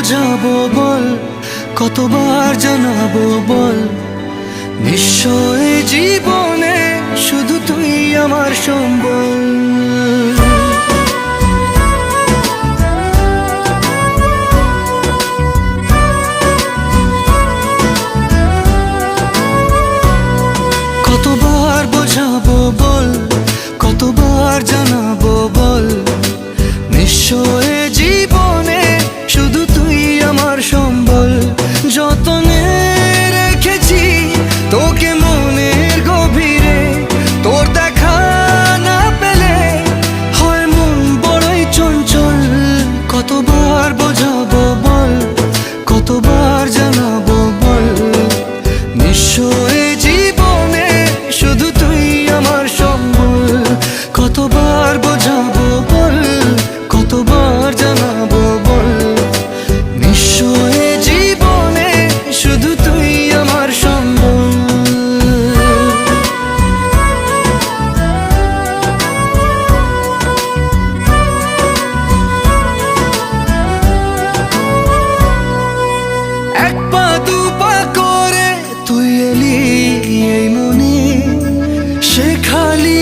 বোঝাবো বল, কতবার জানাবো বল, নিশ্চয় জীবনে শুধু তুই আমার সম্বল। কতবার বোঝাবো বল, কতবার জানাবো বল, নিশ্চয় জীবনে শুধু তুই আমার সম্বল। যতনে রেখেছি তোকে মনের গভীরে, তোর দেখা না পেলে হয় মন বড়ই চঞ্চল। কতবার বোঝাবো বল, কতবার জানাবো বল, নিশ্চয় জীবনে শুধু তুই আমার সম্বল। কতবার বোঝাবো বল, কতবার জানাবো বল, নিশ্চয় জীবনে শুধু তুই আমার সম্বল। এক পা দু পা করে তুই এলি এই মনে, সে খালি